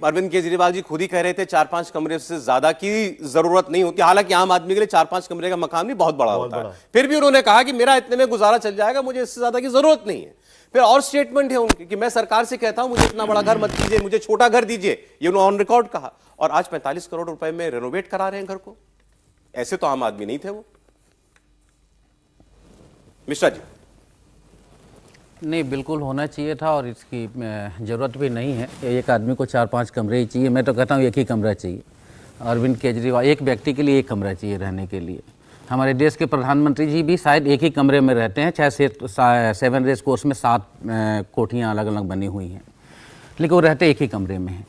अरविंद केजरीवाल जी खुद ही कह रहे थे 4-5 कमरे से ज्यादा की जरूरत नहीं होती। हालांकि आम आदमी के लिए 4-5 कमरे का मकान भी बहुत बड़ा होता है। फिर भी उन्होंने कहा कि मेरा इतने में गुजारा चल जाएगा, मुझे इससे ज्यादा की जरूरत नहीं है। फिर और स्टेटमेंट है उनकी कि मैं सरकार से कहता हूं मुझे इतना बड़ा घर मत दीजिए, मुझे छोटा घर दीजिए, ये उन्होंने ऑन रिकॉर्ड कहा। और आज 45 करोड़ रुपए में रेनोवेट करा रहे हैं घर को। ऐसे तो आम आदमी नहीं थे वो। मिश्रा जी। नहीं, बिल्कुल होना चाहिए था और इसकी ज़रूरत भी नहीं है। एक आदमी को 4-5 कमरे ही चाहिए। मैं तो कहता हूँ एक ही कमरा चाहिए। अरविंद केजरीवाल, एक व्यक्ति के लिए एक कमरा चाहिए रहने के लिए। हमारे देश के प्रधानमंत्री जी भी शायद एक ही कमरे में रहते हैं, चाहे 7 रेस कोर्स में 7 कोठियाँ अलग अलग बनी हुई हैं, लेकिन वो रहते एक ही कमरे में हैं।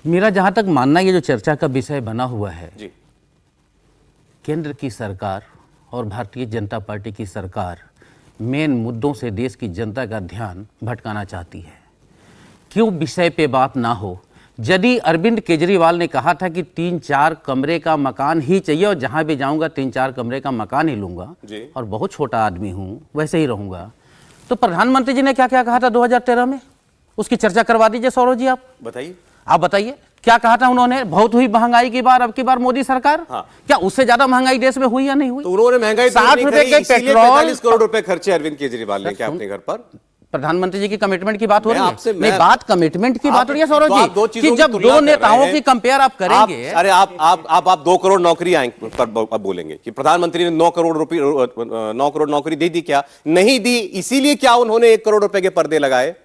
मेरा जहाँ तक मानना, ये जो चर्चा का विषय बना हुआ है जी। केंद्र की सरकार और भारतीय जनता पार्टी की सरकार मेन मुद्दों से देश की जनता का ध्यान भटकाना चाहती है। क्यों विषय पे बात ना हो? यदि अरविंद केजरीवाल ने कहा था कि 3-4 कमरे का मकान ही चाहिए और जहां भी जाऊंगा 3-4 कमरे का मकान ही लूंगा और बहुत छोटा आदमी हूं, वैसे ही रहूंगा, तो प्रधानमंत्री जी ने क्या क्या कहा था 2013 में? उसकी चर्चा करवा दीजिए सौरभ जी। आप बताइए, आप बताइए क्या कहा था उन्होंने? बहुत हुई महंगाई की बार, अब की बार मोदी सरकार। क्या उससे ज्यादा महंगाई देश में हुई या नहीं हुई? तो उन्होंने महंगाई 60 रुपए के पेट्रोल, 45 करोड़ रुपए खर्चे अरविंद केजरीवाल ने क्या अपने घर पर? प्रधानमंत्री जी की कमिटमेंट की बात हो रही है। नहीं, बात कमिटमेंट की बात हो रही है सौरभ जी, कि जब दो नेताओं की कंपेयर आप करेंगे। अरे आप 2 करोड़ नौकरी पर बोलेंगे कि प्रधानमंत्री ने 9 करोड़ नौकरी दे दी? क्या नहीं दी? इसीलिए क्या उन्होंने 1 करोड़ रुपए के पर्दे लगाए?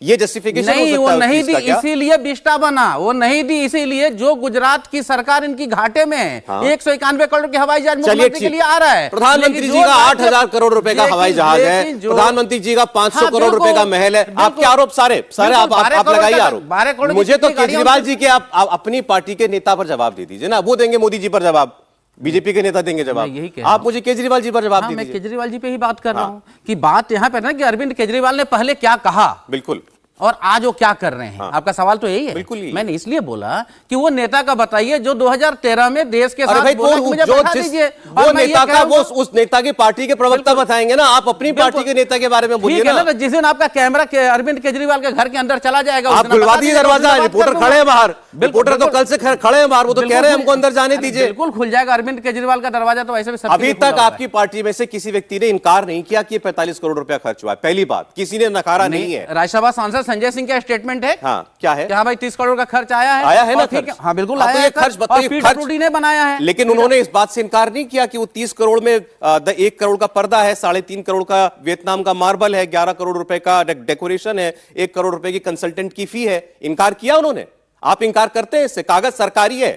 ये जस्टिफिकेशन नहीं, वो नहीं दी इसीलिए बिस्टा बना। वो नहीं दी इसीलिए जो गुजरात की सरकार इनकी घाटे में है। 191 करोड़ के हवाई जहाज मुख्यमंत्री के लिए आ रहा है। प्रधानमंत्री जी का 8,000 करोड़ रुपए का हवाई जहाज है, प्रधानमंत्री जी का 500 करोड़ रुपए का महल है। आपके आरोप सारे आप लगाइए आरोप। मुझे तो केजरीवाल जी के आप अपनी पार्टी के नेता पर जवाब दे दीजिए ना। वो देंगे मोदी जी पर जवाब, बीजेपी के नेता देंगे जवाब, आप मुझे केजरीवाल जी पर जवाब दीजिए। मैं केजरीवाल जी पे ही बात कर रहा हूं कि बात यहां पर ना कि अरविंद केजरीवाल ने पहले क्या कहा, बिल्कुल, और आज वो क्या कर रहे हैं। आपका सवाल तो यही है। बिल्कुल ही। मैंने इसलिए बोला कि वो नेता का बताइए जो 2013 में देश के साथ बोला कि मुझे बैठा दीजिए। वो नेता का वो उस नेता की पार्टी के प्रवक्ता बताएंगे ना। आप अपनी पार्टी के नेता के बारे में बोलिए ना। जिस दिन आपका कैमरा अरविंद केजरीवाल के घर के अंदर चला जाएगा, आप खुलवा दीजिए दरवाजा। रिपोर्टर खड़े हैं बाहर, रिपोर्टर तो कल से खड़े हैं बाहर, वो तो कह रहे हैं हमको अंदर जाने दीजिए। बिल्कुल खुल जाएगा अरविंद केजरीवाल का दरवाजा। तो ऐसे अभी तक आपकी पार्टी में से किसी व्यक्ति ने इनकार नहीं किया कि 45 करोड़ रुपया खर्च हुआ है। पहली बात, किसी ने नकारा नहीं है। राज्यसभा सांसद संजय सिंह का स्टेटमेंट है। क्या है? भाई 30 करोड़ का खर्च आया है ना? हाँ बिल्कुल आया है। खर्च ने बनाया है। लेकिन उन्होंने इस बात से इनकार नहीं किया कि वो 30 करोड़ में 1 करोड़ का पर्दा है, 3.5 करोड़ का वियतनाम का मार्बल है, 11 करोड़ रुपए का डेकोरेशन है, 1 करोड़ रुपए की कंसल्टेंट की फी है। इनकार किया उन्होंने? आप इनकार करते हैं? इससे कागज सरकारी है,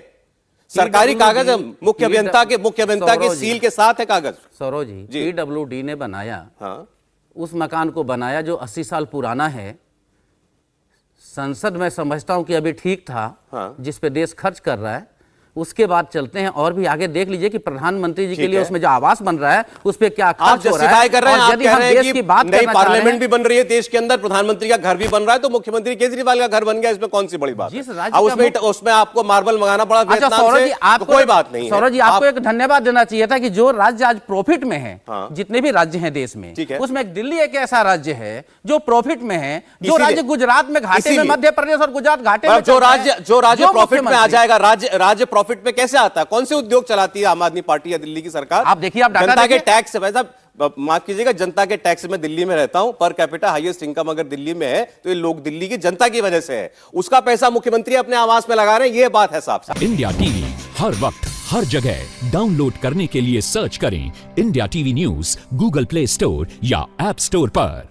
सरकारी कागज है, मुख्य अभियंता के सील के साथ है कागज। सौरभ जी, पीडब्ल्यूडी ने बनाया, उस मकान को बनाया जो 80 साल पुराना है। संसद में समझता हूं कि अभी ठीक था, जिस पे देश खर्च कर रहा है। उसके बाद चलते हैं और भी आगे, देख लीजिए कि प्रधानमंत्री जी के लिए उसमें जो आवास बन रहा है उस पे क्या खर्च हो रहा है। कर रहे हैं, आप कह रहे हैं कि नई पार्लियामेंट भी बन रही है देश के अंदर, प्रधानमंत्री का घर भी बन रहा है, तो मुख्यमंत्री केजरीवाल का घर बन गया, इसमें कौन सी बड़ी बात है? उसमें आपको मार्बल मंगाना पड़ा वियतनाम से, तो कोई बात नहीं है। सौरभ जी, आपको एक धन्यवाद देना चाहिए था कि जो राज्य आज प्रॉफिट में है, जितने भी राज्य हैं देश में, उसमें दिल्ली एक ऐसा राज्य है जो प्रॉफिट में है। जो राज्य गुजरात में घाटे में, मध्य प्रदेश और गुजरात घाटे में, जो राज्य प्रॉफिट में आ जाएगा, राज्य प्रॉफिट में कैसे आता है? कौन से उद्योग चलाती है आम आदमी पार्टी या दिल्ली की सरकार? आप देखिए, आप जनता के टैक्स से पैसा, माफ कीजिएगा, जनता के टैक्स में दिल्ली में रहता हूं, पर कैपिटा हाईएस्ट इनकम अगर दिल्ली में है तो ये लोग दिल्ली की जनता की वजह से है। उसका पैसा मुख्यमंत्री अपने आवास में लगा रहे हैं, ये बात है साफ साफ। इंडिया टीवी हर वक्त हर जगह डाउनलोड करने के लिए सर्च करें India TV news Google play store या ऐप स्टोर पर।